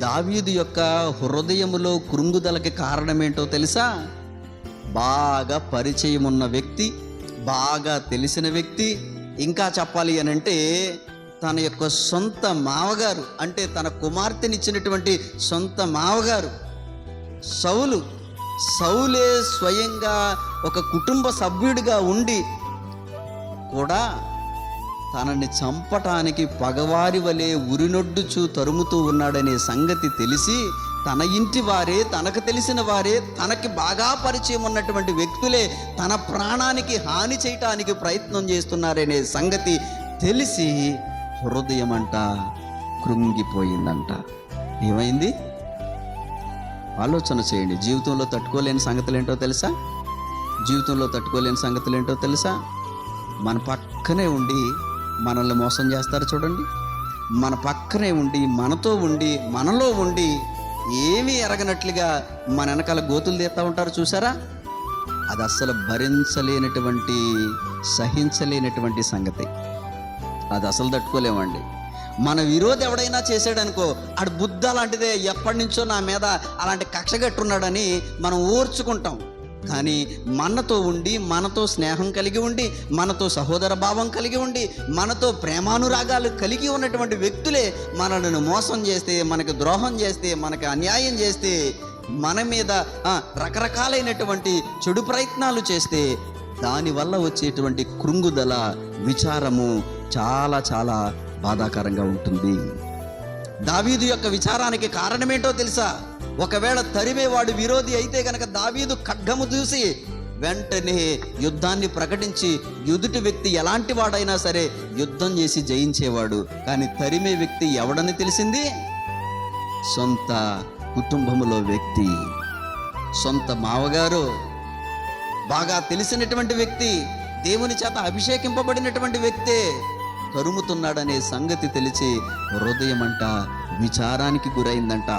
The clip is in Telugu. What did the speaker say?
దావీదు యొక్క హృదయములో కృంగుదలకి కారణమేంటో తెలుసా? బాగా పరిచయం ఉన్న వ్యక్తి, బాగా తెలిసిన వ్యక్తి, ఇంకా చెప్పాలి అని అంటే తన యొక్క సొంత మావగారు, అంటే తన కుమార్తెనిచ్చినటువంటి సొంత మావగారు సౌలే స్వయంగా ఒక కుటుంబ సభ్యుడిగా ఉండి కూడా తనని చంపటానికి పగవారి వలె ఉరినొడ్డుచూ తరుముతూ ఉన్నాడనే సంగతి తెలిసి తన ఇంటి వారే, తనకు తెలిసిన వారే, తనకి బాగా పరిచయం ఉన్నటువంటి వ్యక్తులే తన ప్రాణానికి హాని చేయటానికి ప్రయత్నం చేస్తున్నారనే సంగతి తెలిసి హృదయమంట కృంగిపోయిందంట. ఏమైంది? ఆలోచన చేయండి. జీవితంలో తట్టుకోలేని సంగతులు ఏంటో తెలుసా? జీవితంలో తట్టుకోలేని సంగతులు ఏంటో తెలుసా? మన పక్కనే ఉండి మనల్ని మోసం చేస్తారు చూడండి. మన పక్కనే ఉండి, మనతో ఉండి, మనలో ఉండి ఏమీ ఎరగనట్లుగా మన వెనకాల గోతులు తీస్తూ ఉంటారు చూసారా? అది అస్సలు భరించలేనటువంటి, సహించలేనటువంటి సంగతి. అది అసలు తట్టుకోలేమండి. మన విరోధి ఎవడైనా చేశాడనుకో, ఆడు బుద్ధ అలాంటిదే, ఎప్పటి నుంచో నా మీద అలాంటి కక్షగట్టున్నాడని మనం ఓర్చుకుంటాం. కానీ మనతో ఉండి, మనతో స్నేహం కలిగి ఉండి, మనతో సహోదర భావం కలిగి ఉండి, మనతో ప్రేమానురాగాలు కలిగి ఉన్నటువంటి వ్యక్తులే మనల్ని మోసం చేస్తే, మనకు ద్రోహం చేస్తే, మనకు అన్యాయం చేస్తే, మన మీద రకరకాలైనటువంటి చెడు ప్రయత్నాలు చేస్తే దానివల్ల వచ్చేటువంటి కృంగుదల, విచారము చాలా చాలా బాధాకరంగా ఉంటుంది. దావీదు యొక్క విచారానికి కారణమేంటో తెలుసా? ఒకవేళ తరిమేవాడు విరోధి అయితే గనక దావీదు ఖడ్గము చూసి వెంటనే యుద్ధాన్ని ప్రకటించి ఎదుటి వ్యక్తి ఎలాంటి వాడైనా సరే యుద్ధం చేసి జయించేవాడు. కానీ తరిమే వ్యక్తి ఎవడని తెలిసింది? సొంత కుటుంబములో వ్యక్తి, సొంత మావగారు, బాగా తెలిసినటువంటి వ్యక్తి, దేవుని చేత అభిషేకింపబడినటువంటి వ్యక్తే తరుముతున్నాడనే సంగతి తెలిసి హృదయమంట విచారానికి గురైందంట.